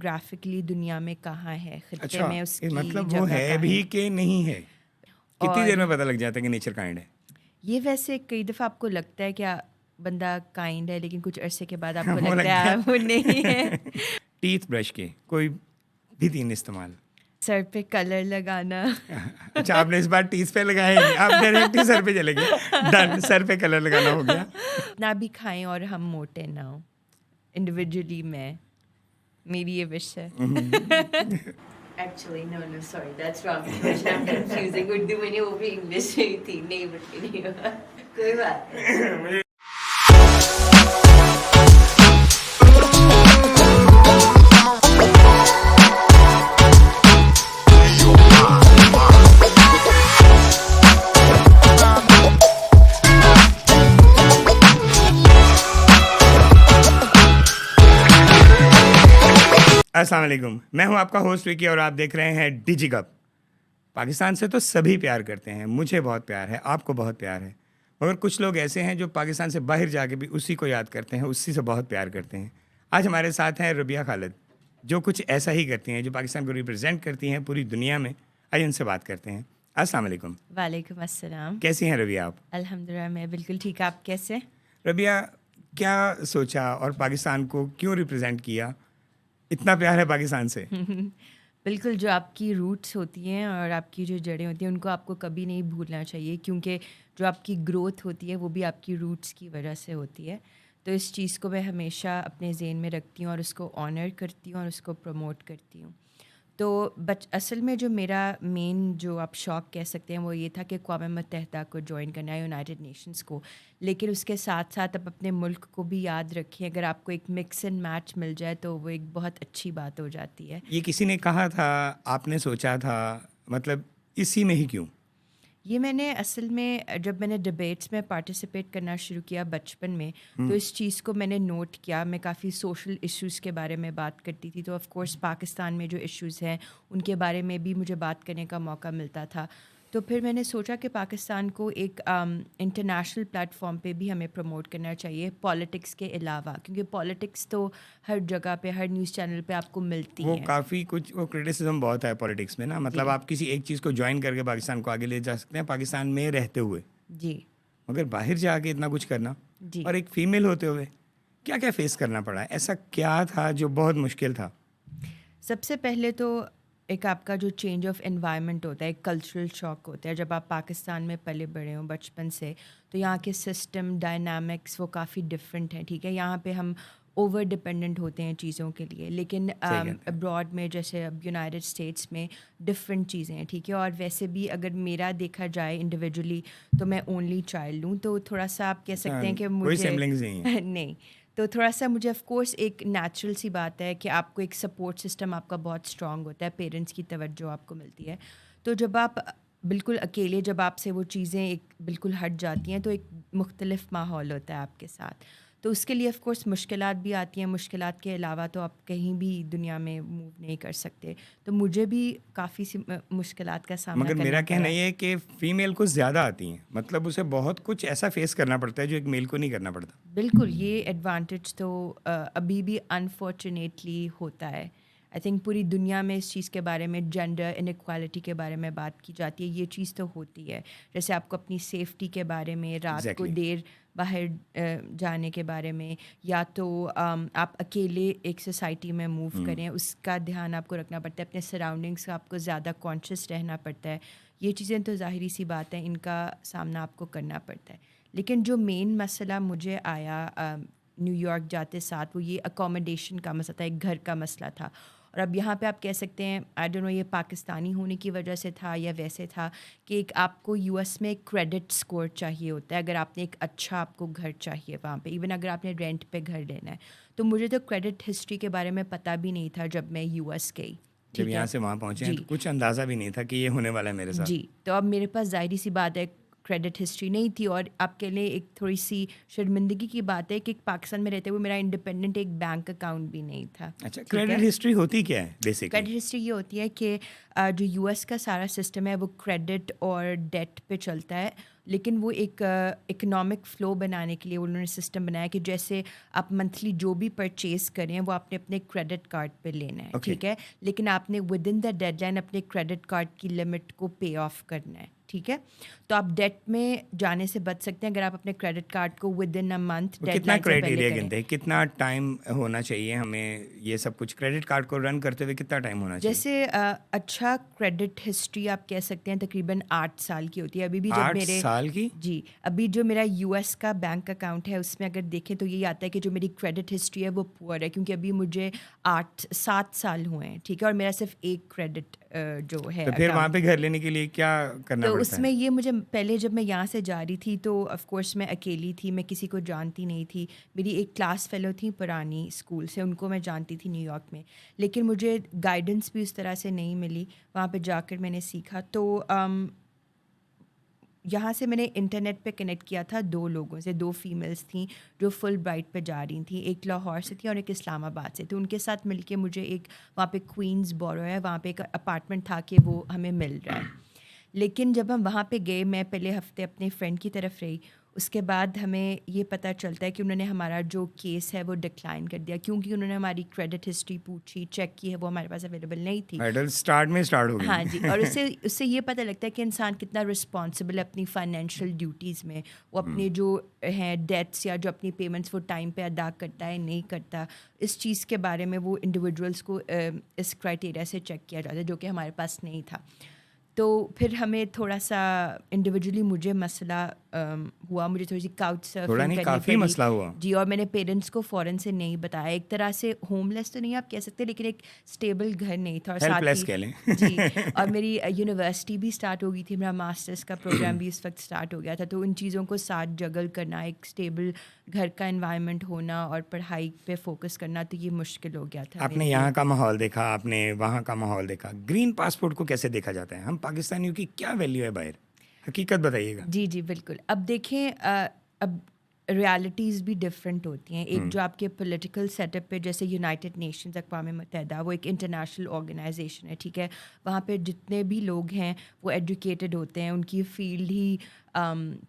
Geographically دنیا میں کہاں ہے، خطے میں اس کی مطلب وہ ہے بھی کہ نہیں ہے، کتنی دیر میں پتہ لگ جاتا ہے کہ نیچر کائنڈ ہے؟ یہ ویسے کئی دفعہ آپ کو لگتا ہے کہ بندہ کائنڈ ہے، لیکن کچھ عرصے کے بعد آپ کو لگتا ہے وہ نہیں ہے. ٹیتھ برش کے کوئی بھی 3 استعمال. سر پہ کلر لگانا. اچھا آپ نے اس بار ٹیتھ پہ لگایا نہیں، آپ ڈائریکٹ ہی سر پہ چلے گئے. ڈن، سر پہ کلر لگانا ہو گیا. نہ بھی کھائیں اور ہم موٹے نہ ہوں انڈیویجولی. میری یہ وش ہے. Actually no sorry that's wrong. I'm confusing. Urdu میں نہیں، وہ بھی انگلش میں تھی. نہیں بٹی نہیں ہوا، کوئی بات نہیں. السلام علیکم، میں ہوں آپ کا ہوسٹ وکی اور آپ دیکھ رہے ہیں ڈیجی گپ. پاکستان سے تو سبھی پیار کرتے ہیں، مجھے بہت پیار ہے، آپ کو بہت پیار ہے، مگر کچھ لوگ ایسے ہیں جو پاکستان سے باہر جا کے بھی اسی کو یاد کرتے ہیں، اسی سے بہت پیار کرتے ہیں. آج ہمارے ساتھ ہیں ربیہ خالد، جو کچھ ایسا ہی کرتی ہیں، جو پاکستان کو ریپرزینٹ کرتی ہیں پوری دنیا میں. آج ان سے بات کرتے ہیں. السلام علیکم. وعلیکم السلام. کیسی ہیں ربیہ آپ؟ الحمدللہ میں بالکل ٹھیک. آپ کیسے؟ ربیہ، کیا سوچا اور پاکستان کو کیوں ریپرزینٹ کیا؟ اتنا پیار ہے پاکستان سے. بالکل، جو آپ کی روٹس ہوتی ہیں اور آپ کی جو جڑیں ہوتی ہیں ان کو آپ کو کبھی نہیں بھولنا چاہیے، کیونکہ جو آپ کی گروتھ ہوتی ہے وہ بھی آپ کی روٹس کی وجہ سے ہوتی ہے. تو اس چیز کو میں ہمیشہ اپنے ذہن میں رکھتی ہوں اور اس کو آنر کرتی ہوں اور اس کو پروموٹ کرتی ہوں. تو اصل میں جو میرا مین جو آپ شوق کہہ سکتے ہیں وہ یہ تھا کہ اقوام متحدہ کو جوائن کرنا ہے، یونائٹڈ نیشنز کو. لیکن اس کے ساتھ ساتھ آپ اپنے ملک کو بھی یاد رکھیں. اگر آپ کو ایک مکس اینڈ میچ مل جائے تو وہ ایک بہت اچھی بات ہو جاتی ہے. یہ کسی نے کہا تھا، آپ نے سوچا تھا، مطلب اسی میں ہی کیوں؟ یہ میں نے اصل میں جب میں نے ڈبیٹس میں پارٹیسپیٹ کرنا شروع کیا بچپن میں، تو اس چیز کو میں نے نوٹ کیا. میں کافی سوشل ایشوز کے بارے میں بات کرتی تھی، تو آف کورس پاکستان میں جو ایشوز ہیں ان کے بارے میں بھی مجھے بات کرنے کا موقع ملتا تھا. تو پھر میں نے سوچا کہ پاکستان کو ایک انٹرنیشنل پلیٹ فارم پہ بھی ہمیں پروموٹ کرنا چاہیے پالیٹکس کے علاوہ، کیونکہ پالیٹکس تو ہر جگہ پہ، ہر نیوز چینل پہ آپ کو ملتی وہ ہے. کافی کچھ وہ کرٹیسزم بہت ہے پالیٹکس میں نا، مطلب آپ کسی ایک چیز کو جوائن کر کے پاکستان کو آگے لے جا سکتے ہیں پاکستان میں رہتے ہوئے، جی، مگر باہر جا کے اتنا کچھ کرنا، جی. اور ایک فیمیل ہوتے ہوئے کیا کیا فیس کرنا پڑا؟ ایسا کیا تھا جو بہت مشکل تھا؟ سب سے پہلے تو ایک آپ کا جو چینج آف انوائرمنٹ ہوتا ہے، ایک کلچرل شاک ہوتا ہے. جب آپ پاکستان میں پلے بڑے ہوں بچپن سے، تو یہاں کے سسٹم ڈائنامکس وہ کافی ڈفرینٹ ہیں. ٹھیک ہے، یہاں پہ ہم اوور ڈپینڈنٹ ہوتے ہیں چیزوں کے لیے، لیکن ابراڈ میں جیسے اب یونائٹڈ اسٹیٹس میں ڈفرینٹ چیزیں ہیں. ٹھیک ہے، اور ویسے بھی اگر میرا دیکھا جائے انڈیویجولی تو میں اونلی چائلڈ ہوں، تو تھوڑا سا آپ کہہ سکتے ہیں کہ مجھے نہیں، تو تھوڑا سا مجھے آف کورس ایک نیچرل سی بات ہے کہ آپ کو ایک سپورٹ سسٹم آپ کا بہت اسٹرانگ ہوتا ہے، پیرنٹس کی توجہ آپ کو ملتی ہے. تو جب آپ بالکل اکیلے، جب آپ سے وہ چیزیں ایک بالکل ہٹ جاتی ہیں، تو ایک مختلف ماحول ہوتا ہے آپ کے ساتھ. تو اس کے لیے آف کورس مشکلات بھی آتی ہیں. مشکلات کے علاوہ تو آپ کہیں بھی دنیا میں موو نہیں کر سکتے. تو مجھے بھی کافی سی مشکلات کا سامنا کرنا مگر میرا کہنا پڑا. یہ ہے کہ فیمیل کو زیادہ آتی ہیں، مطلب اسے بہت کچھ ایسا فیس کرنا پڑتا ہے جو ایک میل کو نہیں کرنا پڑتا. بالکل، یہ ایڈوانٹیج تو ابھی بھی انفارچونیٹلی ہوتا ہے. آئی تھنک پوری دنیا میں اس چیز کے بارے میں، جینڈر انیکوالٹی کے بارے میں بات کی جاتی ہے. یہ چیز تو ہوتی ہے. جیسے آپ کو اپنی سیفٹی کے بارے میں، رات کو دیر باہر جانے کے بارے میں، یا تو آپ اکیلے ایک سوسائٹی میں موو کریں، اس کا دھیان آپ کو رکھنا پڑتا ہے. اپنے سراؤنڈنگس کا آپ کو زیادہ کانشیس رہنا پڑتا ہے. یہ چیزیں تو ظاہری سی بات ہے، ان کا سامنا آپ کو کرنا پڑتا ہے. لیکن جو مین مسئلہ مجھے آیا نیو یارک جاتے ساتھ، وہ یہ اکوموڈیشن کا مسئلہ تھا، ایک گھر کا مسئلہ تھا. اور اب یہاں پہ آپ کہہ سکتے ہیں، آئی ڈونٹ نو یہ پاکستانی ہونے کی وجہ سے تھا یا ویسے تھا، کہ ایک آپ کو یو ایس میں ایک کریڈٹ اسکور چاہیے ہوتا ہے اگر آپ نے ایک اچھا آپ کو گھر چاہیے وہاں پہ، ایون اگر آپ نے رینٹ پہ گھر لینا ہے. تو مجھے تو کریڈٹ ہسٹری کے بارے میں پتہ بھی نہیں تھا جب میں یو ایس گئی. جب یہاں سے وہاں پہنچے ہیں تو کچھ اندازہ بھی نہیں تھا کہ یہ ہونے والا ہے میرے ساتھ. جی، تو اب میرے پاس ظاہری سی بات ہے کریڈٹ ہسٹری نہیں تھی. اور آپ کے لیے ایک تھوڑی سی شرمندگی کی بات ہے کہ پاکستان میں رہتے ہوئے میرا انڈیپینڈنٹ ایک بینک اکاؤنٹ بھی نہیں تھا. اچھا، کریڈٹ ہسٹری ہوتی کیا ہے بیسکلی؟ کریڈٹ ہسٹری یہ ہوتی ہے کہ جو یو ایس کا سارا سسٹم ہے وہ کریڈٹ اور ڈیٹ پہ چلتا ہے. لیکن وہ ایک اکنامک فلو بنانے کے لیے انہوں نے سسٹم بنایا کہ جیسے آپ منتھلی جو بھی پرچیز کریں وہ آپ نے اپنے کریڈٹ کارڈ پہ لینا ہے, ٹھیک ہے, لیکن آپ نے within the deadline اپنے کریڈٹ کارڈ کی لمٹ کو پے آف کرنا ہے, ٹھیک ہے. تو آپ ڈیٹ میں جانے سے بچ سکتے ہیں اگر آپ اپنے کریڈٹ کارڈ کو within a month dead کتنا لائن سے پہلے کرائٹیریا کریں. گنتے ہیں, کتنا ٹائم ہونا چاہیے ہمیں یہ سب کچھ کریڈٹ کارڈ کو رن کرتے ہوئے, کتنا ٹائم ہونا چاہیے؟ جیسے اچھا کریڈٹ ہسٹری آپ کہہ سکتے ہیں تقریباً 8 سال کی ہوتی ہے. ابھی بھی جب 8 سال کی؟ جی, ابھی جو میرا یو ایس کا بینک اکاؤنٹ ہے اس میں اگر دیکھیں تو یہی آتا ہے کہ جو میری کریڈٹ ہسٹری ہے وہ پور ہے, کیونکہ ابھی مجھے 7 سال ہوئے ہیں, ٹھیک ہے, اور میرا صرف ایک کریڈٹ جو ہے. تو پھر وہاں پہ گھر لینے کے لیے کیا کرنا تو پڑتا اس ہے؟ میں یہ مجھے پہلے جب میں یہاں سے جا رہی تھی تو آف کورس میں اکیلی تھی, میں کسی کو جانتی نہیں تھی. میری ایک کلاس فیلو تھی پرانی اسکول سے, ان کو میں جانتی تھی نیو یارک میں, لیکن مجھے گائیڈنس بھی اس طرح سے نہیں ملی. وہاں پہ جا کر میں نے سیکھا. تو یہاں سے میں نے انٹرنیٹ پہ کنیکٹ کیا تھا 2 لوگوں سے, 2 فیمیلس تھیں جو فل برائٹ پہ جا رہی تھیں, ایک لاہور سے تھی اور ایک اسلام آباد سے. تو ان کے ساتھ مل کے مجھے ایک وہاں پہ کوئنز بورو ہے, وہاں پہ ایک اپارٹمنٹ تھا کہ وہ ہمیں مل رہا ہے. لیکن جب ہم وہاں پہ گئے, میں پہلے ہفتے اپنے فرینڈ کی طرف رہی, اس کے بعد ہمیں یہ پتہ چلتا ہے کہ انہوں نے ہمارا جو کیس ہے وہ ڈکلائن کر دیا, کیونکہ انہوں نے ہماری کریڈٹ ہسٹری پوچھی, چیک کی ہے, وہ ہمارے پاس اویلیبل نہیں تھی. اسٹارٹ ہو گئی. ہاں جی, اور اس سے یہ پتہ لگتا ہے کہ انسان کتنا رسپانسبل ہے اپنی فائنینشیل ڈیوٹیز میں. وہ اپنے جو ہیں ڈیٹس یا جو اپنی پیمنٹس وہ ٹائم پہ ادا کرتا ہے نہیں کرتا, اس چیز کے بارے میں وہ انڈیویجولس کو اس کرائٹیریا سے چیک کیا جاتا ہے, جو کہ ہمارے پاس نہیں تھا. تو پھر ہمیں تھوڑا سا انڈیویجولی مجھے مسئلہ ہوا, مجھے تھوڑی سی کاؤچ سرفنگ کرنی پڑی. مسئلہ ہوا جی, اور میں نے پیرنٹس کو فوراً سے نہیں بتایا. ایک طرح سے ہوم لیس تو نہیں آپ کہہ سکتے, لیکن ایک اسٹیبل گھر نہیں تھا, اور ساتھ ہی جی, اور میری یونیورسٹی بھی اسٹارٹ ہو گئی تھی, میرا ماسٹرس کا پروگرام بھی اس وقت اسٹارٹ ہو گیا تھا. تو ان چیزوں کو ساتھ جگل کرنا, ایک اسٹیبل گھر کا انوائرمنٹ ہونا اور پڑھائی پہ فوکس کرنا, تو یہ مشکل ہو گیا تھا. آپ نے یہاں کا ماحول دیکھا, آپ نے وہاں کا ماحول دیکھا, گرین پاسپورٹ کو کیسے دیکھا جاتا ہے؟ ہم پاکستانیوں کی کیا ویلیو ہے باہر, حقیقت بتائیے گا. جی جی بالکل. اب دیکھیں, اب ریالٹیز بھی ڈفرینٹ ہوتی ہیں. ایک جو آپ کے پولیٹیکل سیٹ اپ پہ, جیسے یونائٹڈ نیشنز, اقوام متحدہ, وہ ایک انٹرنیشنل آرگنائزیشن ہے, ٹھیک ہے. وہاں پہ جتنے بھی لوگ ہیں وہ ایجوکیٹڈ ہوتے ہیں, ان کی فیلڈ ہی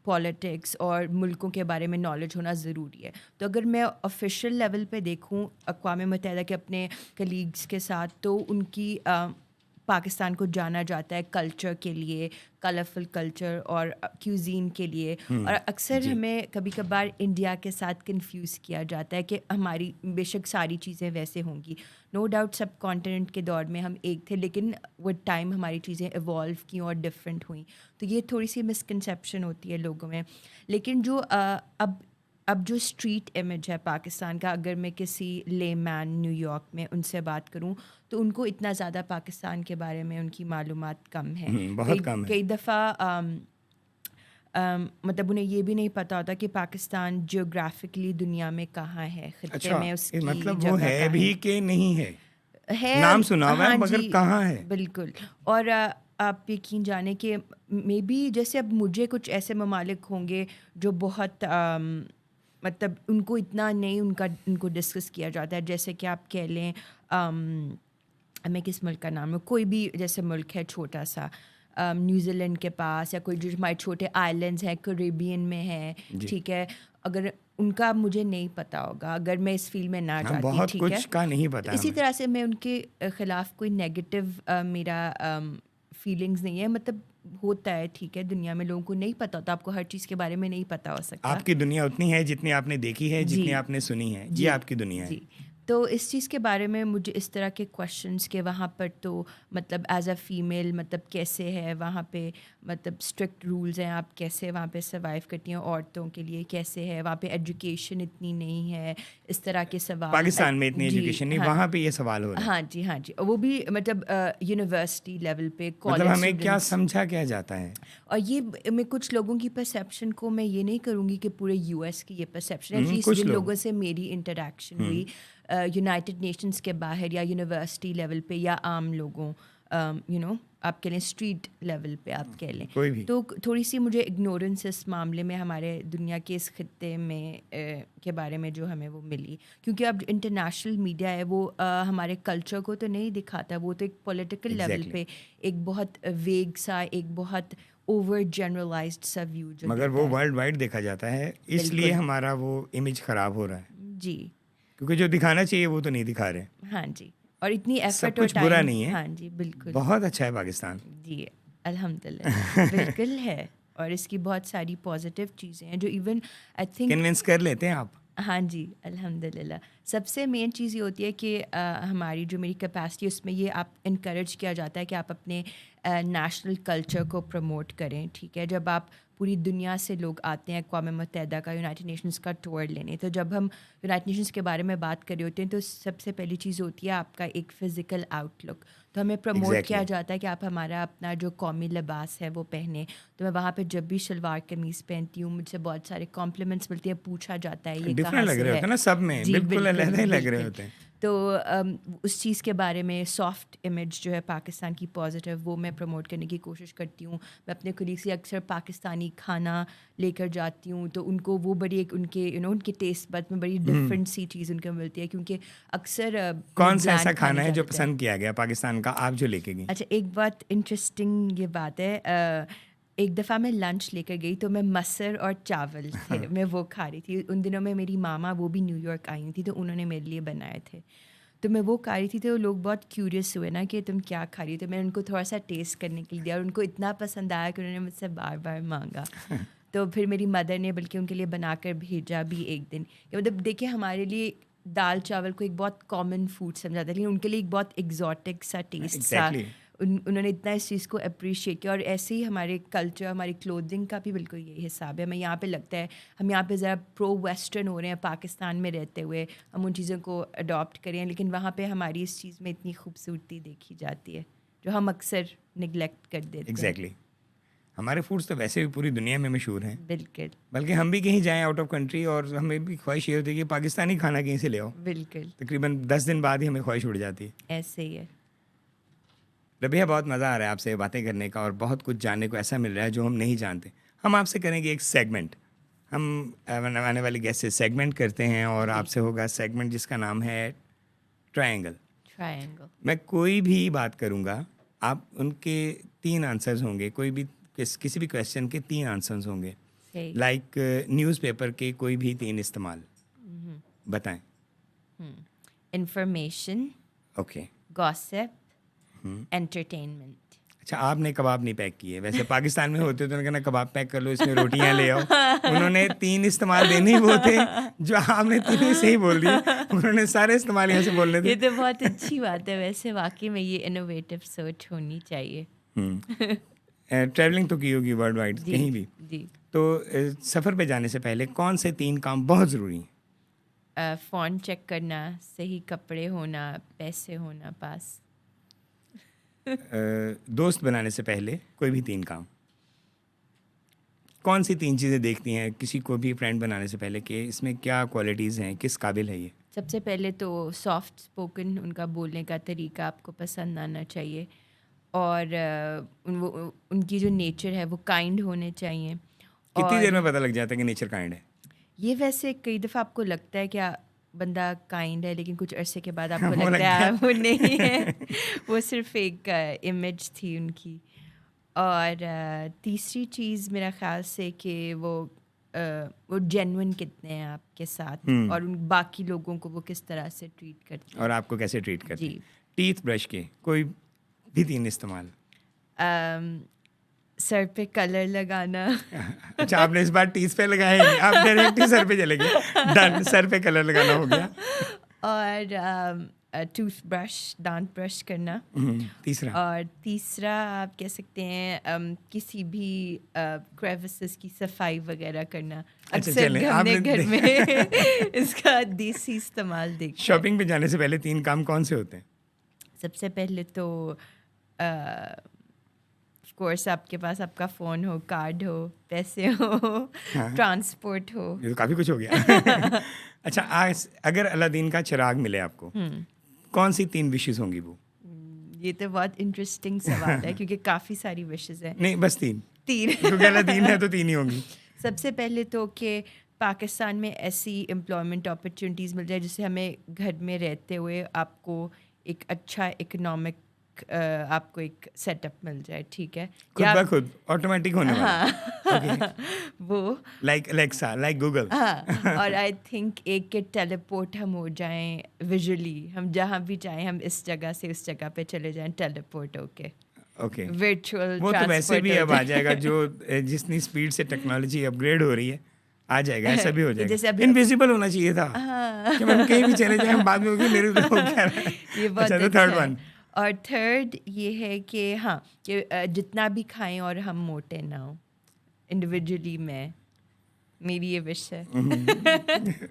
پالیٹکس اور ملکوں کے بارے میں نالج ہونا ضروری ہے. تو اگر میں آفیشیل لیول پہ دیکھوں اقوام متحدہ کے اپنے کلیگس کے ساتھ, تو ان کی پاکستان کو جانا جاتا ہے کلچر کے لیے, کلرفل کلچر اور کیوزین کے لیے. اور اکثر ہمیں کبھی کبھار انڈیا کے ساتھ کنفیوز کیا جاتا ہے کہ ہماری بے شک ساری چیزیں ویسے ہوں گی, نو ڈاؤٹ سب کانٹیننٹ کے دور میں ہم ایک تھے, لیکن ود ٹائم ہماری چیزیں ایوالو کی اور ڈفرینٹ ہوئیں. تو یہ تھوڑی سی مسکنسیپشن ہوتی ہے لوگوں میں. لیکن جو اب جو اسٹریٹ امیج ہے پاکستان کا, اگر میں کسی لے مین نیو یارک میں ان سے بات کروں تو ان کو اتنا زیادہ پاکستان کے بارے میں ان کی معلومات کم ہے, بہت کم ہے. کئی دفعہ مطلب انہیں یہ بھی نہیں پتہ ہوتا کہ پاکستان جیوگرافکلی دنیا میں کہاں ہے, خطے میں اس کی مطلب وہ ہے بھی کہ نہیں ہے, نام سنا ہوا ہے مگر کہاں ہے. بالکل. اور آپ یقین جانے کہ مے بی جیسے اب مجھے کچھ ایسے ممالک ہوں گے جو بہت مطلب ان کو اتنا نہیں ان کو ڈسکس کیا جاتا ہے, جیسے کہ آپ کہہ لیں میں کس ملک کا نام ہے, کوئی بھی جیسے ملک ہے چھوٹا سا, نیوزی لینڈ کے پاس, یا کوئی جو ہمارے چھوٹے آئلینڈز ہیں کریبین میں ہیں, ٹھیک ہے, اگر ان کا مجھے نہیں پتہ ہوگا اگر میں اس فیلڈ میں نہ جاتی, بہت ٹھیک ہے, کچھ کا نہیں پتہ. اسی طرح سے میں ان کے خلاف کوئی نیگیٹو میرا فیلنگز نہیں ہے, مطلب ہوتا ہے, ٹھیک ہے, دنیا میں لوگوں کو نہیں پتہ ہوتا, آپ کو ہر چیز کے بارے میں نہیں پتہ ہو سکتا. آپ کی دنیا اتنی ہے جتنی آپ نے دیکھی ہے, جتنی آپ نے سنی ہے, یہ آپ کی دنیا ہے. تو اس چیز کے بارے میں مجھے اس طرح کے کویشچنس کہ وہاں پر تو مطلب ایز اے فیمیل مطلب کیسے ہے وہاں پہ, مطلب اسٹرکٹ رولز ہیں, آپ کیسے وہاں پہ سروائیو کرتی ہیں عورتوں کے لیے, کیسے ہے وہاں پہ ایجوکیشن اتنی نہیں ہے, اس طرح کے سوال. پاکستان میں اتنی ایجوکیشن نہیں, وہاں پہ یہ سوال ہو رہا ہے. ہاں جی, وہ بھی مطلب یونیورسٹی لیول پہ, مطلب ہمیں کیا سمجھا کیا جاتا ہے. اور یہ میں کچھ لوگوں کی پرسیپشن کو میں یہ نہیں کروں گی کہ پورے یو ایس کی یہ پرسیپشن ہے, ایٹ لیسٹ جن لوگوں سے میری انٹریکشن ہوئی یونائٹڈ نیشنز کے باہر یا یونیورسٹی لیول پہ یا عام لوگوں آپ کہہ لیں اسٹریٹ لیول پہ آپ کہہ لیں, کوئی بھی. تو تھوڑی سی مجھے اگنورنس اس معاملے میں ہمارے دنیا کے اس خطے میں کے بارے میں جو ہمیں وہ ملی, کیونکہ اب انٹرنیشنل میڈیا ہے وہ ہمارے کلچر کو تو نہیں دکھاتا, وہ تو ایک پولیٹیکل لیول پہ ایک بہت ویگ سا, ایک بہت اوور جنرلائزڈ سا ویو جو, مگر وہ ورلڈ وائڈ دیکھا جاتا ہے, اس لیے ہمارا وہ امیج خراب ہو رہا ہے. جی, کیونکہ جو دکھانا چاہیے وہ تو نہیں دکھا رہے. ہاں جی, اور اتنی ایفرٹ اور ٹائم برا نہیں ہے. ہاں جی بالکل, بہت اچھا ہے پاکستان. جی الحمد للہ بالکل ہے, اور اس کی بہت ساری پازیٹیو چیزیں ہیں جو ایون آئی تھنک کنونس کر لیتے ہیں آپ. ہاں جی الحمد للہ. سب سے مین چیز یہ ہوتی ہے کہ ہماری جو میری کیپیسٹی اس میں یہ آپ انکریج کیا جاتا ہے کہ آپ اپنے نیشنل کلچر کو پروموٹ کریں. ٹھیک ہے, جب آپ پوری دنیا سے لوگ آتے ہیں اقوام متحدہ کا, یونائٹڈ نیشنز کا ٹور لینے, تو جب ہم یونائٹڈ نیشنز کے بارے میں بات کر رہے ہوتے ہیں تو سب سے پہلی چیز ہوتی ہے آپ کا ایک فزیکل آؤٹ لک. تو ہمیں پروموٹ کیا جاتا ہے کہ آپ ہمارا اپنا جو قومی لباس ہے وہ پہنیں. تو میں وہاں پہ جب بھی شلوار قمیض پہنتی ہوں مجھ سے بہت سارے کمپلیمنٹس ملتی ہیں, پوچھا جاتا ہے یہ کہاں سے ہے. نا سب میں بالکل علیحدہ ہی لگ رہے ہوتے ہیں. تو اس چیز کے بارے میں سافٹ امیج جو ہے پاکستان کی پازیٹیو, وہ میں پروموٹ کرنے کی کوشش کرتی ہوں. میں اپنے کولیگ سے اکثر پاکستانی کھانا لے کر جاتی ہوں, تو ان کو وہ بڑی ایک ان کے ان کے ٹیسٹ بڈ میں بڑی ڈفرینٹ سی چیز ان کو ملتی ہے, کیونکہ اکثر کون سا ایسا کھانا ہے جو پسند کیا گیا پاکستان کا آپ جو لے کے گئی؟ اچھا, ایک بات انٹرسٹنگ یہ بات ہے, ایک دفعہ میں لنچ لے کر گئی تو میں مسر اور چاول تھے میں وہ کھا رہی تھی. ان دنوں میں میری ماما وہ بھی نیو یارک آئی تھی, تو انہوں نے میرے لیے بنائے تھے, تو میں وہ کھا رہی تھی. تو لوگ بہت کیوریس ہوئے نا کہ تم کیا کھا رہی ہو, تو میں نے ان کو تھوڑا سا ٹیسٹ کرنے کے لیے دیا, اور ان کو اتنا پسند آیا کہ انہوں نے مجھ سے بار بار مانگا. تو پھر میری مدر نے بلکہ ان کے لیے بنا کر بھیجا بھی ایک دن, کہ مطلب دیکھیں ہمارے لیے دال چاول کو ایک بہت کامن فوڈ سمجھا تھا, لیکن ان کے لیے ایک بہت ایگزاٹک سا ٹیسٹ سا, انہوں نے اتنا اس چیز کو اپریشیٹ کیا. اور ایسے ہی ہمارے کلچر, ہماری کلودنگ کا بھی بالکل یہی حساب ہے. ہمیں یہاں پہ لگتا ہے ہم یہاں پہ ذرا پرو ویسٹرن ہو رہے ہیں پاکستان میں رہتے ہوئے, ہم ان چیزوں کو اڈاپٹ کریں, لیکن وہاں پہ ہماری اس چیز میں اتنی خوبصورتی دیکھی جاتی ہے جو ہم اکثر نگلیکٹ کر دیتے ہیں. ایگزیکٹلی. ہمارے فوڈس تو ویسے بھی پوری دنیا میں مشہور ہیں. بالکل. بلکہ ہم بھی کہیں جائیں آؤٹ آف کنٹری اور ہمیں بھی خواہش یہ ہوتی ہے کہ پاکستانی کھانا کہیں سے لے آؤ. بالکل. تقریباً 10 دن بعد ہی ہمیں خواہش اڑ جاتی ہے. ایسے ہی ہے. ربیہ, بہت مزہ آ رہا ہے آپ سے باتیں کرنے کا, اور بہت کچھ جاننے کو ایسا مل رہا ہے جو ہم نہیں جانتے. ہم آپ سے کریں گے ایک سیگمنٹ, ہم آنے والی گیسٹ سے سیگمنٹ کرتے ہیں, اور آپ سے ہوگا سیگمنٹ جس کا نام ہے ٹرائنگل. میں کوئی بھی بات کروں گا, آپ ان کے 3 آنسرز ہوں گے, کوئی بھی کسی بھی کویشچن کے 3 آنسرز ہوں گے. لائک نیوز پیپر کے کوئی بھی 3 استعمال بتائیں. Information, okay, گاسپ, entertainment. اچھا, آپ نے کباب نہیں پیک کیے. ویسے پاکستان میں ہوتے تو انہوں نے کہنا کباب پیک کر لو, اس میں روٹیاں لے آؤ. انہوں نے 3 استعمال دینے ہی وہ تھے جو آپ نے 3 سے ہی بول دیے. انہوں نے سارے استعمال یہاں سے بولنے تھے. یہ تو بہت اچھی بات ہے ویسے, واقعی میں یہ انوویٹو سوچ ہونی چاہیے. ٹریولنگ تو کی ہوگی ورلڈ وائڈ کہیں بھی. جی. تو سفر پہ جانے سے پہلے کون سے 3 کام بہت ضروری ہیں؟ فون چیک کرنا, صحیح کپڑے ہونا, پیسے ہونا پاس. دوست بنانے سے پہلے کوئی بھی 3 کام, کون سی 3 چیزیں دیکھتی ہیں کسی کو بھی فرینڈ بنانے سے پہلے کہ اس میں کیا کوالٹیز ہیں, کس قابل ہے یہ؟ سب سے پہلے تو سافٹ اسپوکن, ان کا بولنے کا طریقہ آپ کو پسند آنا چاہیے, اور ان کی جو نیچر ہے وہ کائنڈ ہونے چاہیے. کتنی دیر میں پتہ لگ جاتا ہے کہ نیچر کائنڈ ہے؟ یہ ویسے کئی دفعہ آپ کو لگتا ہے کہ بندہ کائنڈ ہے, لیکن کچھ عرصے کے بعد آپ کو لگتا ہے وہ نہیں ہے, وہ صرف ایک امیج تھی ان کی. اور تیسری چیز میرا خیال سے کہ وہ جینوئن کتنے ہیں آپ کے ساتھ, اور ان باقی لوگوں کو وہ کس طرح سے ٹریٹ کرتے ہیں, اور آپ کو کیسے ٹریٹ کرتے ہیں. جی. ٹیتھ برش کے کوئی بھی 3 استعمال. سر پہ کلر لگانا. اچھا, آپ نے اس بار ٹیتھ پہ لگایا نہیں, آپ ڈائریکٹ ہی سر پہ چلے گئے. ڈن, سر پہ کلر لگانا ہو گیا. اور ٹوتھ برش, دانت برش کرنا. تیسرا, اور تیسرا آپ کہہ سکتے ہیں کسی بھی کریوسز کی صفائی وغیرہ کرنا. اکثر ہم نے گھر میں اس کا دیسی استعمال دیکھا. شاپنگ پہ جانے سے پہلے 3 کام کون سے ہوتے ہیں؟ سب سے پہلے تو آف کورس آپ کے پاس آپ کا فون ہو, کارڈ ہو, پیسے ہو, ٹرانسپورٹ ہو. یہ تو کافی کچھ ہو گیا. اچھا, اگر الادین کا چراغ ملے آپ کو, کون سی 3 وشز ہوں گی وہ؟ یہ تو بہت انٹرسٹنگ سوال ہے کیونکہ کافی ساری وشز ہیں. نہیں بس 3 3 کیونکہ اللہ 3 ہے تو 3 ہی ہوں گی. سب سے پہلے تو کہ پاکستان میں ایسی امپلائمنٹ اپرچونیٹیز مل جائے جس سے ہمیں گھر میں رہتے ہوئے آپ کو ایک اچھا اکنامک آپ کو ایک سیٹ اپ مل جائے, ٹھیک ہے, خود بخود آٹومیٹک ہونے والا, وہ لائک الیکسا, لائک گوگل. ہاں, اور آئی تھنک ایک کہ ٹیلی پورٹ ہم ہو جائیں ویژولی, ہم جہاں بھی چاہیں ہم اس جگہ سے اس جگہ پہ چلے جائیں ٹیلی پورٹ ہو کے. اوکے, ورچوئل وہ تو ویسے بھی اب آ جائے گا, جو جتنی اسپیڈ سے ٹیکنالوجی اپ گریڈ ہو رہی ہے آ جائے گا, ایسا بھی ہو جائے گا. انویزیبل ہونا چاہیے تھا کہ ہم کہیں بھی چلے جائیں, ہم بعد میں ہوگی میرے کو کیا رہا ہے. یہ بہت اچھا, تھرڈ ون. اور تھرڈ یہ ہے کہ ہاں کہ جتنا بھی کھائیں اور ہم موٹے نہ ہوں انڈیویجولی. میری یہ وش ہے.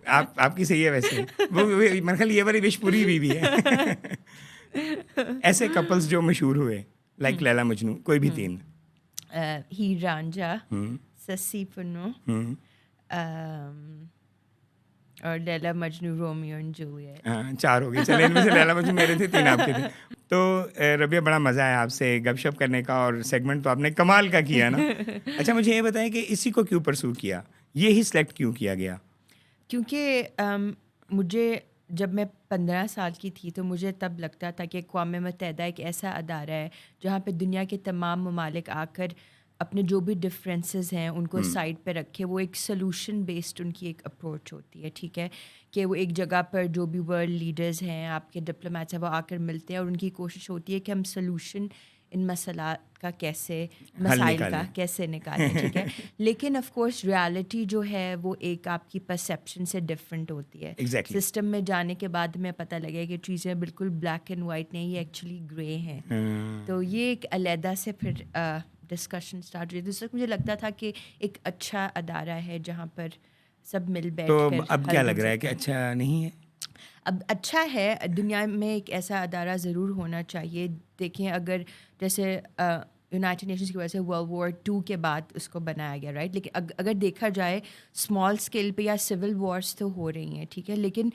آپ کی صحیح ہے ویسے, وہ میرے خیال یہ والی وش پوری ہوئی بھی ہے. ایسے کپلز جو مشہور ہوئے لائک لیلا مجنو, کوئی بھی 3. ہیر رانجھا, سسی پنو, اور لیلا مجنو رومیو اینڈ جولیٹ. ہاں 4 ہو گئے. چلے ان میں سے لیلا مجنو میرے تھے, 3 آپ کے تھے. تو ربیہ بڑا مزہ آیا آپ سے گپ شپ کرنے کا, اور سیگمنٹ تو آپ نے کمال کا کیا نا. اچھا مجھے یہ بتائیں کہ اسی کو کیوں پرسو کیا, یہی سلیکٹ کیوں کیا گیا؟ کیونکہ مجھے جب میں 15 سال کی تھی تو مجھے تب لگتا تھا کہ اقوام متحدہ ایک ایسا ادارہ ہے جہاں پہ دنیا کے تمام ممالک آ کر اپنے جو بھی ڈفرینسز ہیں ان کو سائڈ پہ رکھے. وہ ایک سلوشن بیسڈ ان کی ایک اپروچ ہوتی ہے, ٹھیک ہے, کہ وہ ایک جگہ پر جو بھی ورلڈ لیڈرز ہیں, آپ کے ڈپلومیٹس ہیں, وہ آ کر ملتے ہیں اور ان کی کوشش ہوتی ہے کہ ہم سلوشن ان مسئلات کا کیسے, مسائل کا کیسے نکالیں, ٹھیک ہے. لیکن آف کورس ریالٹی جو ہے وہ ایک آپ کی پرسیپشن سے ڈفرینٹ ہوتی ہے. سسٹم میں جانے کے بعد ہمیں پتہ لگے کہ چیزیں بالکل بلیک اینڈ وائٹ نہیں, یہ ایکچولی گرے ہیں. تو یہ ایک علیحدہ سے پھر ڈسکشن اسٹارٹ ہوئی. دوسرا مجھے لگتا تھا کہ ایک اچھا ادارہ ہے جہاں پر سب مل بیٹھ کر. تو اب کیا لگ رہا ہے کہ اچھا نہیں ہے؟ اب اچھا ہے, دنیا میں ایک ایسا ادارہ ضرور ہونا چاہیے. دیکھیں اگر جیسے یونائٹڈ نیشنز کی وجہ سے ورلڈ وار 2 کے بعد اس کو بنایا گیا, رائٹ, لیکن اگر دیکھا جائے اسمال اسکیل پہ یا سول وارس تو ہو رہی ہیں, ٹھیک ہے, لیکن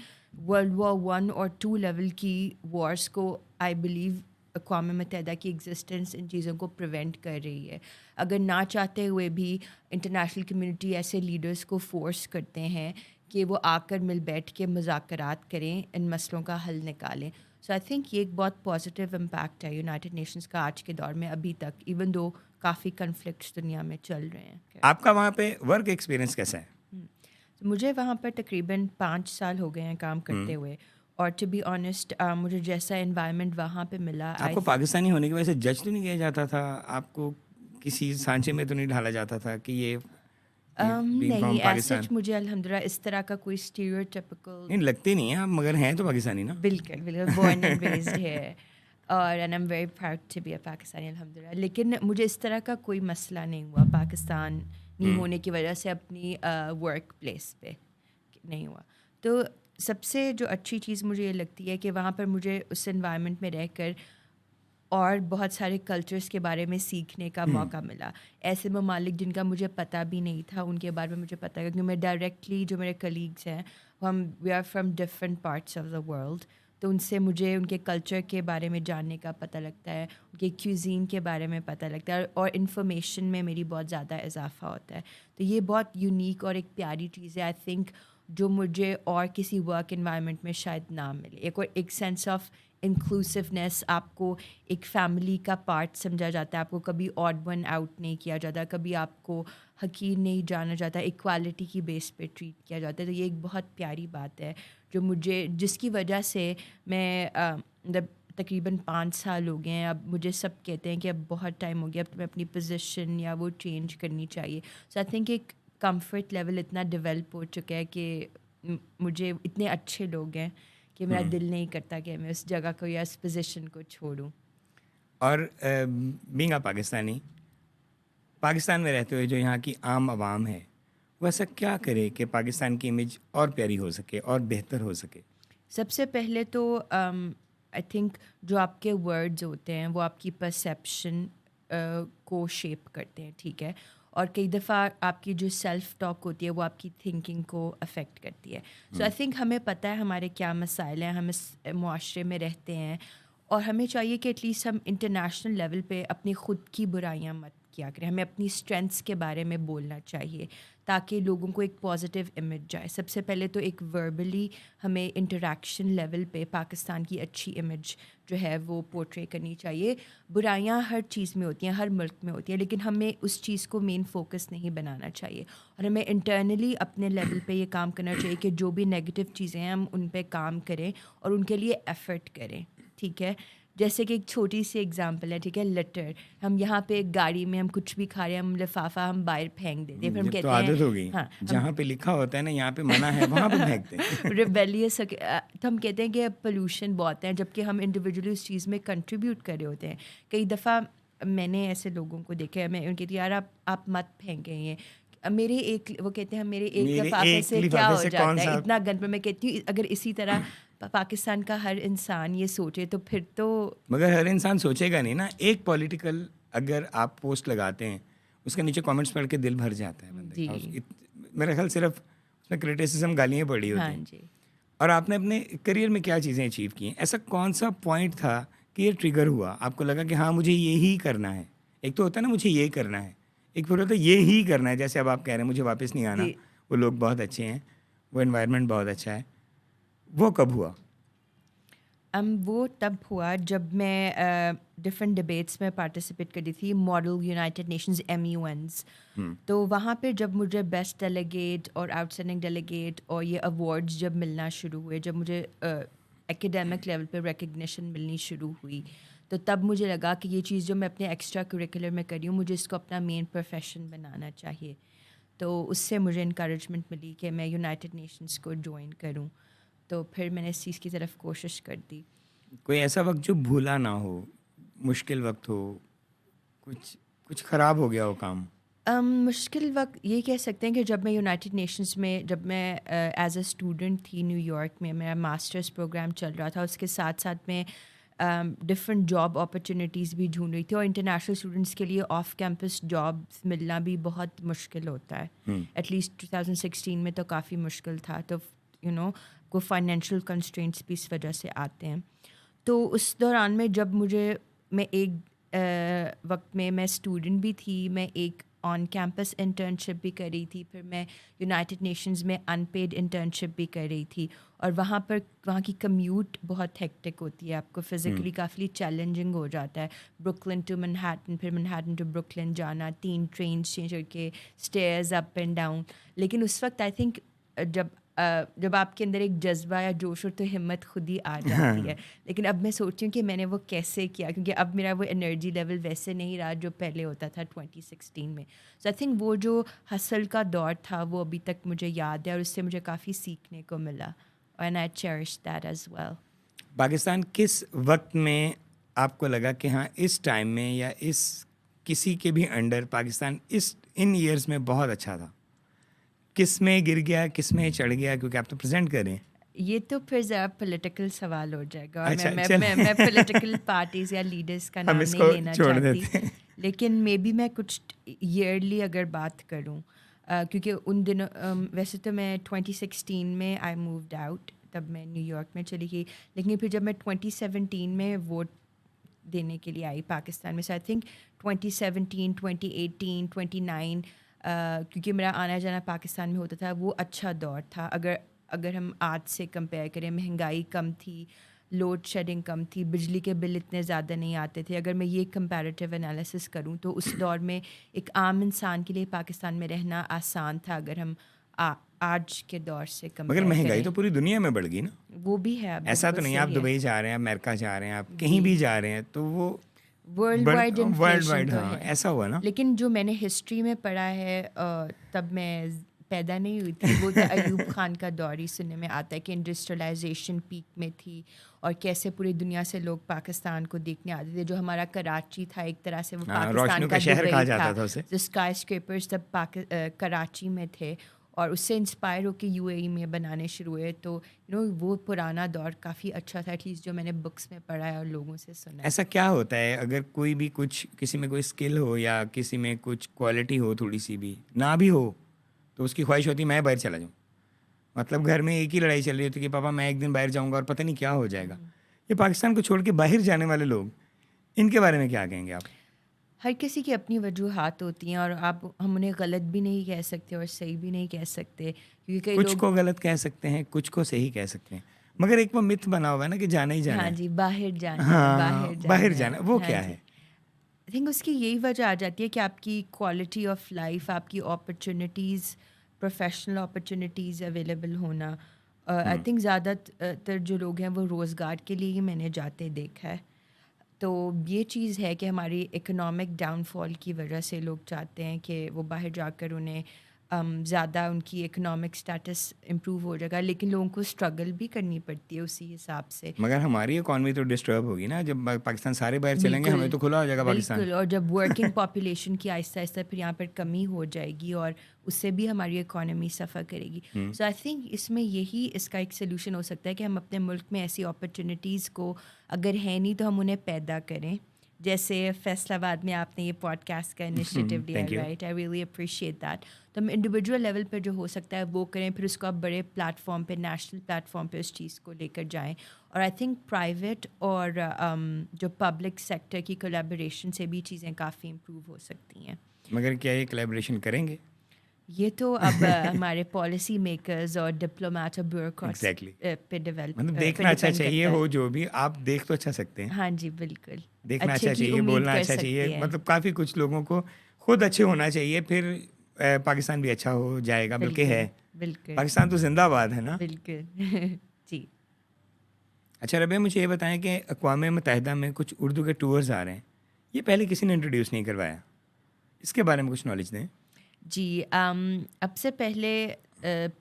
ورلڈ وار 1 اور 2 لیول کی وارس کو آئی بلیو اقوام متحدہ کی ایگزسٹنس ان چیزوں کو پریونٹ کر رہی ہے. اگر نہ چاہتے ہوئے بھی انٹرنیشنل کمیونٹی ایسے لیڈرس کو فورس کرتے ہیں کہ وہ آ کر مل بیٹھ کے مذاکرات کریں, ان مسئلوں کا حل نکالیں. سو آئی تھنک یہ ایک بہت پازیٹیو امپیکٹ ہے یونائٹڈ نیشنز کا آج کے دور میں ابھی تک, ایون دو کافی کنفلکٹس دنیا میں چل رہے ہیں. آپ کا وہاں پہ ورک ایکسپیرینس کیسا ہے؟ مجھے وہاں پر تقریباً 5 سال ہو گئے ہیں کام کرتے ہوئے, اور ٹو بی آنیسٹ مجھے جیسا انوائرمنٹ وہاں پہ ملا. آپ کو پاکستانی ہونے کی وجہ سے جج تو نہیں کیا جاتا تھا, آپ کو کسی سانچے میں تو نہیں ڈالا جاتا تھا کہ یہ نہیں, ایسا مجھے الحمدللہ اس طرح کا کوئی اسٹیریوٹیپیکل نہیں لگتی نہیں ہے, آپ مگر ہیں تو پاکستانی نا. بالکل بالکل, بورن اینڈ ریزڈ ہے, اور and I am very proud to be a Pakistani الحمدللہ. لیکن مجھے اس طرح کا کوئی مسئلہ نہیں ہوا پاکستان نہیں ہونے کی وجہ سے اپنی ورک پلیس پہ نہیں ہوا. تو سب سے جو اچھی چیز مجھے یہ لگتی ہے کہ وہاں پر مجھے اس انوائرمنٹ میں رہ کر اور بہت سارے کلچرس کے بارے میں سیکھنے کا موقع ملا. ایسے ممالک جن کا مجھے پتہ بھی نہیں تھا ان کے بارے میں مجھے پتہ ہے, کیونکہ میں ڈائریکٹلی جو میرے کلیگس ہیں ہم we are from different parts of the world, تو ان سے مجھے ان کے کلچر کے بارے میں جاننے کا پتہ لگتا ہے, ان کے کیوزین کے بارے میں پتہ لگتا ہے, اور انفارمیشن میں میری بہت زیادہ اضافہ ہوتا ہے. تو یہ بہت یونیک اور ایک پیاری چیز ہے آئی تھنک, جو مجھے اور کسی ورک انوائرمنٹ میں شاید نہ ملے. ایک سینس آف انکلوسونیس, آپ کو ایک فیملی کا پارٹ سمجھا جاتا ہے, آپ کو کبھی آڈ ون آؤٹ نہیں کیا جاتا, کبھی آپ کو حقیر نہیں جانا جاتا, ایکوالٹی کی بیس پہ ٹریٹ کیا جاتا ہے. تو یہ ایک بہت پیاری بات ہے جو مجھے, جس کی وجہ سے میں تقریباً 5 سال ہو گئے ہیں, اب مجھے سب کہتے ہیں کہ اب بہت ٹائم ہو گیا, اب تمہیں اپنی پوزیشن یا وہ چینج کرنی چاہیے. سو آئی تھنک ایک کمفرٹ لیول اتنا ڈیولپ ہو چکا ہے کہ مجھے اتنے اچھے لوگ ہیں کہ میرا دل نہیں کرتا کہ میں اس جگہ کو یا اس پوزیشن کو چھوڑوں. اور بینگ اے پاکستانی, پاکستان میں رہتے ہوئے جو یہاں کی عام عوام ہے وہ ایسا کیا کرے کہ پاکستان کی امیج اور پیاری ہو سکے اور بہتر ہو سکے؟ سب سے پہلے تو آئی تھنک جو آپ کے ورڈز ہوتے ہیں وہ آپ کی پرسیپشن کو شیپ کرتے ہیں, ٹھیک ہے, اور کئی دفعہ آپ کی جو سیلف ٹاک ہوتی ہے وہ آپ کی تھنکنگ کو افیکٹ کرتی ہے. سو آئی تھنک ہمیں پتہ ہے ہمارے کیا مسائل ہیں, ہم اس معاشرے میں رہتے ہیں, اور ہمیں چاہیے کہ ایٹ لیسٹ ہم انٹرنیشنل لیول پہ اپنی خود کی برائیاں مت کیا کریں. ہمیں اپنی اسٹرینتھس کے بارے میں بولنا چاہیے تاکہ لوگوں کو ایک پازیٹیو امیج جائے. سب سے پہلے تو ایک وربلی ہمیں انٹریکشن لیول پہ پاکستان کی اچھی امیج جو ہے وہ پورٹری کرنی چاہیے. برائیاں ہر چیز میں ہوتی ہیں, ہر ملک میں ہوتی ہیں, لیکن ہمیں اس چیز کو مین فوکس نہیں بنانا چاہیے. اور ہمیں انٹرنلی اپنے لیول پہ یہ کام کرنا چاہیے کہ جو بھی نیگیٹو چیزیں ہیں ہم ان پہ کام کریں اور ان کے لیے ایفرٹ کریں. ٹھیک ہے, جیسے کہ ایک چھوٹی سی ایگزامپل ہے, ٹھیک ہے, لٹر. ہم یہاں پہ ایک گاڑی میں ہم کچھ بھی کھا رہے ہیں, ہم لفافہ ہم باہر پھینک دیتے ہیں, پھر ہم یہ تو کہتے ہیں عادت ہو گئی, ہاں جہاں پہ لکھا ہوتا ہے نا یہاں پہ منع ہے وہاں پہ پھینکتے ہیں. ریبیلیس. تو ہم کہتے ہیں کہ پولوشن بہت ہے, جبکہ ہم انڈیویجولی اس چیز میں کنٹریبیوٹ کر رہے ہوتے ہیں. کئی دفعہ میں نے ایسے لوگوں کو دیکھا ہے, میں ان کہتی یار آپ مت پھینکیں یہ, میرے ایک, وہ کہتے ہیں میرے ایک لفافے سے کیا ہو جاتا ہے, اتنا گن پہ. میں کہتی ہوں اگر اسی طرح پاکستان کا ہر انسان یہ سوچے تو پھر تو. مگر ہر انسان سوچے گا نہیں نا. ایک پولیٹیکل اگر آپ پوسٹ لگاتے ہیں اس کے نیچے کامنٹس پڑھ کے دل بھر جاتا ہے بندے کا. میرا خیال صرف اس میں کریٹیسزم گالیاں پڑی ہوتی ہیں. جی. اور آپ نے اپنے کریئر میں کیا چیزیں اچیو کی ہیں؟ ایسا کون سا پوائنٹ تھا کہ یہ ٹریگر ہوا, آپ کو لگا کہ ہاں مجھے یہی کرنا ہے؟ ایک تو ہوتا ہے نا مجھے یہ کرنا ہے, ایک پھر ہوتا ہے یہی کرنا ہے. جیسے اب آپ کہہ رہے ہیں مجھے واپس نہیں آنا, وہ لوگ بہت اچھے ہیں, وہ انوائرمنٹ بہت اچھا ہے. وہ کب ہوا؟ وہ تب ہوا جب میں ڈفرینٹ ڈبیٹس میں پارٹیسپیٹ کری تھی, ماڈل یونائٹیڈ نیشنز MUNs. تو وہاں پہ جب مجھے بیسٹ ڈیلیگیٹ اور آؤٹ اسٹینڈنگ ڈیلیگیٹ اور یہ ایوارڈز جب ملنا شروع ہوئے, جب مجھے ایکیڈیمک لیول پہ ریکگنیشن ملنی شروع ہوئی, تو تب مجھے لگا کہ یہ چیز جو میں اپنے ایکسٹرا کریکولر میں کری ہوں مجھے اس کو اپنا مین پروفیشن بنانا چاہیے. تو اس سے مجھے انکریجمنٹ ملی کہ میں یونائٹیڈ نیشنز کو جوائن کروں. تو پھر میں نے اس چیز کی طرف کوشش کر دی. کوئی ایسا وقت جو بھولا نہ ہو, مشکل وقت ہو, کچھ خراب ہو گیا ہو کام؟ مشکل وقت یہ کہہ سکتے ہیں کہ جب میں یونائٹیڈ نیشنز میں, جب میں ایز اے اسٹوڈنٹ تھی نیو یارک میں, میرا ماسٹرس پروگرام چل رہا تھا, اس کے ساتھ ساتھ میں ڈفرینٹ جاب اپرچونیٹیز بھی ڈھونڈ رہی تھی. اور انٹرنیشنل اسٹوڈنٹس کے لیے آف کیمپس جابس ملنا بھی بہت مشکل ہوتا ہے. ایٹ لیسٹ 2016 میں تو کافی مشکل تھا. تو کو فائنینشیل کنسٹرینٹس بھی اس وجہ سے آتے ہیں. تو اس دوران میں جب میں ایک وقت میں اسٹوڈنٹ بھی تھی, میں ایک آن کیمپس انٹرنشپ بھی کر رہی تھی, پھر میں یونائٹیڈ نیشنز میں ان پیڈ انٹرنشپ بھی کر رہی تھی. اور وہاں کی کمیوٹ بہت ہیکٹک ہوتی ہے, آپ کو فزیکلی کافی چیلنجنگ ہو جاتا ہے. بروکلن ٹو منہیٹن, پھر منہیٹن ٹو بروکلن جانا, 3 ٹرینس چینج کر کے, اسٹیئرز اپ اینڈ ڈاؤن. لیکن اس وقت آئی تھنک جب آپ کے اندر ایک جذبہ یا جوش ہو تو ہمت خود ہی آ جاتی ہے. لیکن اب میں سوچتی ہوں کہ میں نے وہ کیسے کیا, کیونکہ اب میرا وہ انرجی لیول ویسے نہیں رہا جو پہلے ہوتا تھا 2016 میں. سو آئی تھنک وہ جو ہسل کا دور تھا وہ ابھی تک مجھے یاد ہے, اور اس سے مجھے کافی سیکھنے کو ملا, and I cherish that as well. Pakistan کس وقت میں آپ کو لگا کہ ہاں اس ٹائم میں یا اس کسی کے بھی انڈر پاکستان ان ایئرس میں بہت اچھا تھا؟ کس میں گر گیا, کس میں چڑھ گیا, کیونکہ آپ تو پریزنٹ کر رہے ہیں. یہ تو پھر ذرا پولیٹیکل سوال ہو جائے گا, اور میں پولیٹیکل پارٹیز یا لیڈرس کا نام نہیں لینا چاہتی, لیکن مے بی میں کچھ ایئرلی اگر بات کروں, کیونکہ ان دنوں ویسے تو میں 2016 میں آئی مووڈ آؤٹ, تب میں نیو یارک میں چلی گئی. لیکن پھر جب میں 2017 میں ووٹ دینے کے لیے آئی پاکستان میں, سو آئی تھنک 2017, 2018, 2019, کیونکہ میرا آنا جانا پاکستان میں ہوتا تھا, وہ اچھا دور تھا. اگر ہم آج سے کمپیئر کریں, مہنگائی کم تھی, لوڈ شیڈنگ کم تھی, بجلی کے بل اتنے زیادہ نہیں آتے تھے. اگر میں یہ کمپیریٹیو انالیسس کروں تو اس دور میں ایک عام انسان کے لیے پاکستان میں رہنا آسان تھا اگر ہم آج کے دور سے کمپیئر کریں. مگر مہنگائی کریں. تو پوری دنیا میں بڑھ گئی نا. وہ بھی ہے, ایسا تو نہیں آپ دبئی جا رہے ہیں, امریکہ جا رہے ہیں, آپ کہیں بھی جا رہے ہیں تو وہ ورلڈ وائڈ انفلیشن ہاں ایسا ہوا نا. لیکن جو میں نے ہسٹری میں پڑھا ہے, تب میں پیدا نہیں ہوئی تھی, وہ تو ایوب خان کا دور ہی سننے میں آتا ہے کہ انڈسٹریلائزیشن پیک میں تھی, اور کیسے پوری دنیا سے لوگ پاکستان کو دیکھنے آتے تھے. جو ہمارا کراچی تھا ایک طرح سے, وہ پاکستان کا شہر کہا دبئی جاتا تھا. جو اسکائی اسکریپرز تب کراچی میں تھے, اور اس سے انسپائر ہو کے UAE میں بنانے شروع ہوئے. تو وہ پرانا دور کافی اچھا تھا, ایٹ لیسٹ جو میں نے بکس میں پڑھا ہے اور لوگوں سے سنا ہے. ایسا کیا ہوتا ہے اگر کوئی بھی کسی میں کوئی اسکل ہو یا کسی میں کچھ کوالٹی ہو, تھوڑی سی بھی نہ بھی ہو, تو اس کی خواہش ہوتی ہے میں باہر چلا جاؤں. مطلب گھر میں ایک ہی لڑائی چل رہی ہوتی ہے کہ پاپا میں ایک دن باہر جاؤں گا اور پتہ نہیں کیا ہو جائے گا. یہ پاکستان کو چھوڑ کے باہر جانے والے لوگ، ان کے بارے میں کیا کہیں گے آپ؟ ہر کسی کی اپنی وجوہات ہوتی ہیں اور ہم انہیں غلط بھی نہیں کہہ سکتے اور صحیح بھی نہیں کہہ سکتے، کیونکہ کئی کچھ لوگ کو غلط کہہ سکتے ہیں، کچھ کو صحیح کہہ سکتے ہیں، مگر ایک وہ مت بنا ہوا ہے نا کہ جانا ہی جانا ہاں ہے. جی باہر جانا ہے، ہاں باہر جانا ہے، وہ ہاں کیا جی. ہے؟ آئی تھنک اس کی یہی وجہ آ جاتی ہے کہ آپ کی کوالٹی آف لائف، آپ کی اپرچونیٹیز، پروفیشنل اپرچونیٹیز اویلیبل ہونا. آئی تھنک زیادہ تر جو لوگ ہیں وہ روزگار کے لیے ہی میں نے جاتے دیکھا ہے. تو یہ چیز ہے کہ ہماری اکنامک ڈاؤن فال کی وجہ سے لوگ چاہتے ہیں کہ وہ باہر جا کر انہیں زیادہ ان کی اکنامک اسٹیٹس امپروو ہو جائے گا، لیکن لوگوں کو اسٹرگل بھی کرنی پڑتی ہے اسی حساب سے. مگر ہماری اکانومی تو ڈسٹرب ہوگی نا جب پاکستان سارے باہر چلیں گے، ہمیں تو کھلا ہو جائے گا پاکستان. بالکل. اور جب ورکنگ پاپولیشن کی آہستہ آہستہ پھر یہاں پر کمی ہو جائے گی اور اس سے بھی ہماری اکانومی سفر کرے گی. سو آئی تھنک اس میں یہی اس کا ایک سلوشن ہو سکتا ہے کہ ہم اپنے ملک میں ایسی اپرچونیٹیز کو اگر ہے نہیں تو ہم انہیں پیدا کریں. جیسے فیصل آباد میں آپ نے یہ پوڈ کاسٹ کا انیشیٹو لیا، right, I really appreciate that. تو ہم انڈیویجول لیول پہ جو ہو سکتا ہے وہ کریں، پھر اس کو آپ بڑے پلیٹ فارم پہ، نیشنل پلیٹ فارم پہ اس چیز کو لے کر جائیں. اور آئی تھنک پرائیویٹ اور جو پبلک سیکٹر کی کولیبوریشن سے بھی چیزیں کافی امپروو ہو سکتی ہیں. مگر کیا یہ کولیبریشن کریں گے؟ یہ تو اب ہمارے پالیسی میکرز اور ڈپلومیٹ اور بیوروکریٹس ایگزیکٹلی، پہ ڈیولپ مطلب دیکھنا اچھا چاہیے ہو جو بھی آپ دیکھ تو اچھا سکتے ہیں. ہاں جی بالکل، دیکھنا اچھے اچھا کی چاہیے، امید بولنا کر اچھا چاہیے، سکتے ہیں. مطلب کافی کچھ لوگوں کو خود اچھے ہونا چاہیے، پھر پاکستان بھی اچھا ہو جائے گا. بلکہ ہے بالکل پاکستان تو زندہ باد ہے نا. بالکل جی. اچھا ربیہ، مجھے یہ بتائیں کہ اقوام متحدہ میں کچھ اردو کے ٹورز آ رہے ہیں، یہ پہلے کسی نے انٹروڈیوس نہیں کروایا، اس کے بارے میں کچھ نالج دیں. جی اب سے پہلے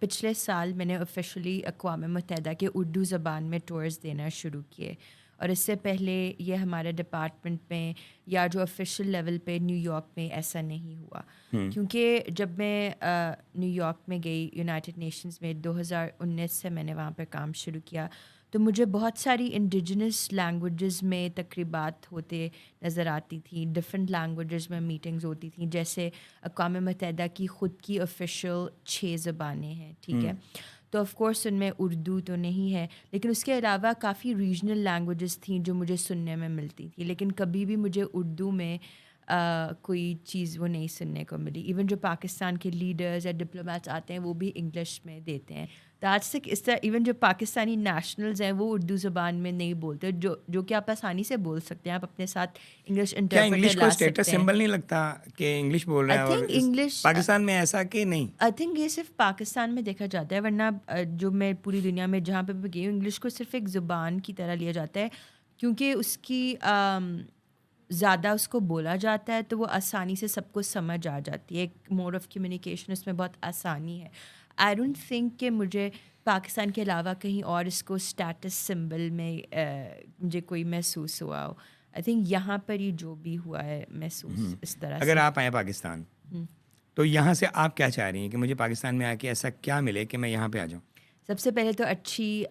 پچھلے سال میں نے آفیشلی اقوام متحدہ کے اردو زبان میں ٹورز دینا شروع کیے. اور اس سے پہلے یہ ہمارے ڈپارٹمنٹ میں یا جو آفیشیل لیول پہ نیو یارک میں ایسا نہیں ہوا. کیونکہ جب میں نیو یارک میں گئی یونائٹڈ نیشنز میں 2019 سے میں نے وہاں پہ کام شروع کیا، تو مجھے بہت ساری انڈیجنس لینگویجز میں تقریبات ہوتے نظر آتی تھیں، ڈفرینٹ لینگویجز میں میٹنگز ہوتی تھیں. جیسے اقوام متحدہ کی خود کی آفیشیل 6 زبانیں ہیں، ٹھیک ہے، تو آف کورس ان میں اردو تو نہیں ہے، لیکن اس کے علاوہ کافی ریجنل لینگویجز تھیں جو مجھے سننے میں ملتی تھیں. لیکن کبھی بھی مجھے اردو میں کوئی چیز وہ نہیں سننے کو ملی. ایون جو پاکستان کے لیڈرز یا ڈپلومیٹس آتے ہیں وہ بھی انگلش میں دیتے ہیں. تو آج تک اس طرح ایون جو پاکستانی نیشنلز ہیں وہ اردو زبان میں نہیں بولتے، جو کہ آپ آسانی سے بول سکتے ہیں. آپ اپنے ساتھ انگلش کیا انٹرپریٹر انگلش کو لا اسٹیٹس سکتے ہیں. سمبل نہیں لگتا کہ انگلش بول رہا ہے؟ آئی اور تھنک انگلش پاکستان میں ایسا کہ نہیں؟ آئی تھنک یہ صرف پاکستان میں دیکھا جاتا ہے، ورنہ جو میں پوری دنیا میں جہاں پہ بھی گئی ہوں انگلش کو صرف ایک زبان کی طرح لیا جاتا ہے، کیونکہ اس کی زیادہ اس کو بولا جاتا ہے تو وہ آسانی سے سب کو سمجھ آ جاتی ہے. ایک موڈ آف کمیونیکیشن اس میں بہت آسانی ہے. آئی ڈونٹ تھنک کہ مجھے پاکستان کے علاوہ کہیں اور اس کو اسٹیٹس سمبل میں مجھے کوئی محسوس ہوا ہو. آئی تھنک یہاں پر ہی جو بھی ہوا ہے محسوس اس طرح سے. اگر آپ آئیں پاکستان تو یہاں سے آپ کیا چاہ رہی ہیں کہ مجھے پاکستان میں آ کے ایسا کیا ملے کہ میں یہاں پہ آ جاؤں؟ سب سے پہلے تو اچھی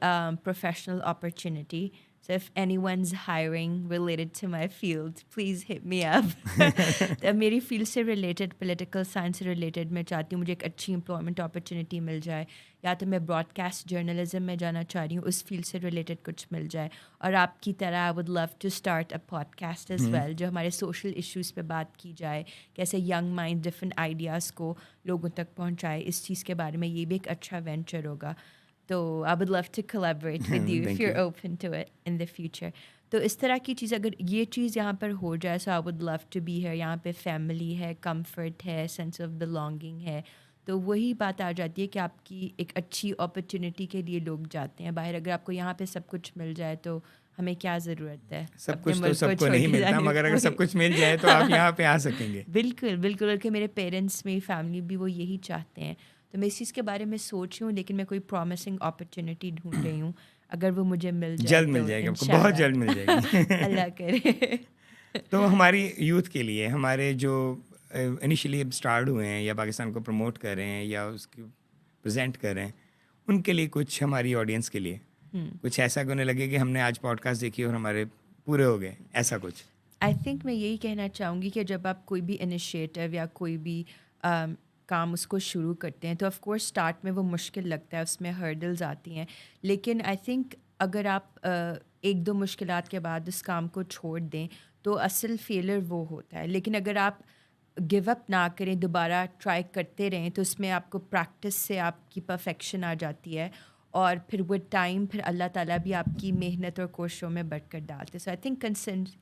professional opportunity. So if anyone's hiring related to my field, please hit me up. تو میری فیلڈ سے ریلیٹڈ، پولیٹیکل سائنس سے ریلیٹڈ میں چاہتی ہوں مجھے ایک اچھی امپلائمنٹ اپرچونیٹی مل جائے. یا تو میں براڈ کاسٹ جرنلزم میں جانا چاہ رہی ہوں، اس فیلڈ سے ریلیٹڈ کچھ مل جائے. اور آپ کی طرح I would love to start a podcast as well, جو ہمارے سوشل ایشوز پہ بات کی جائے، کیسے ینگ مائنڈ ڈفرینٹ آئیڈیاز کو لوگوں تک پہنچائے. اس چیز کے بارے میں یہ بھی ایک اچھا وینچر ہوگا. تو I would love to collaborate with you if you're open to it in the future. تو اس طرح کی چیز اگر یہ چیز یہاں پر ہو جائے، so I would love to be here. یہاں پہ فیملی ہے، کمفرٹ ہے، سینس آف بلانگنگ ہے. تو وہی بات آ جاتی ہے کہ آپ کی ایک اچھی اپرچونیٹی کے لیے لوگ جاتے ہیں باہر. اگر آپ کو یہاں پہ سب کچھ مل جائے تو ہمیں کیا ضرورت ہے؟ سب کچھ تو سب کو نہیں ملتا، مگر اگر سب کچھ مل جائے تو آپ یہاں پہ آ سکیں گے. بالکل بالکل. اور کہ میرے پیرنٹس، میری فیملی بھی وہ یہی چاہتے ہیں. تو میں اس چیز کے بارے میں سوچ رہی ہوں، لیکن میں کوئی پرومسنگ اپرچونیٹی ڈھونڈ رہی ہوں. اگر وہ مجھے مل جائے جلد مل جائے گی، آپ کو بہت جلد مل جائے گی. اللہ کرے. تو ہماری یوتھ کے لیے، ہمارے جو انیشلی اب اسٹارٹ ہوئے ہیں یا پاکستان کو پروموٹ کر رہے ہیں یا اس کی پریزنٹ کر رہے ہیں، ان کے لیے کچھ، ہماری آڈینس کے لیے کچھ ایسا کہ انہیں لگے کہ ہم نے آج پوڈ کاسٹ دیکھی اور ہمارے پورے ہو گئے، ایسا کچھ؟ آئی تھنک میں یہی کہنا چاہوں گی کہ جب آپ کوئی بھی انیشیٹو یا کوئی بھی کام اس کو شروع کرتے ہیں تو آف کورس اسٹارٹ میں وہ مشکل لگتا ہے، اس میں ہرڈلز آتی ہیں، لیکن آئی تھنک اگر آپ ایک دو مشکلات کے بعد اس کام کو چھوڑ دیں تو اصل فیلر وہ ہوتا ہے. لیکن اگر آپ گیو اپ نہ کریں, دوبارہ ٹرائی کرتے رہیں, تو اس میں آپ کو پریکٹس سے آپ کی پرفیکشن آ جاتی ہے, اور پھر ود ٹائم پھر اللہ تعالیٰ بھی آپ کی محنت اور کوششوں میں بڑھ کر ڈالتے. سو آئی تھنک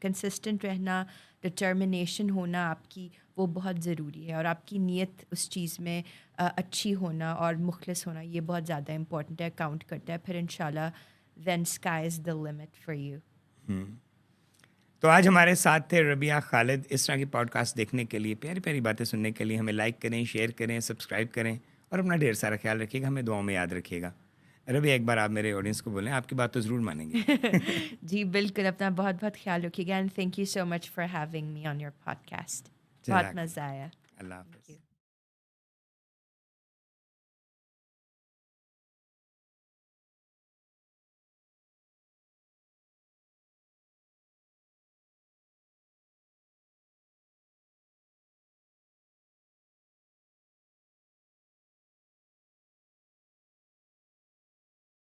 کنسسٹنٹ رہنا, ڈٹرمنیشن ہونا آپ کی, وہ بہت ضروری ہے, اور آپ کی نیت اس چیز میں اچھی ہونا اور مخلص ہونا, یہ بہت زیادہ امپورٹنٹ ہے, کاؤنٹ کرتا ہے. پھر انشاءاللہ then sky is the limit for you. تو آج ہمارے ساتھ تھے ربیہ خالد. اس طرح کی پوڈ کاسٹ دیکھنے کے لیے, پیاری پیاری باتیں سننے کے لیے ہمیں لائک کریں, شیئر کریں, سبسکرائب کریں, اور اپنا ڈھیر سارا خیال رکھیے گا, ہمیں دعاؤں میں یاد رکھیے گا. ربیہ ایک بار آپ میرے آڈینس کو بولیں, آپ کی بات تو ضرور مانیں گے. جی بالکل, اپنا بہت بہت خیال رکھیے گا, and thank you so much for having me on your podcast. بہت مزہ آیا. اللہ حافظ.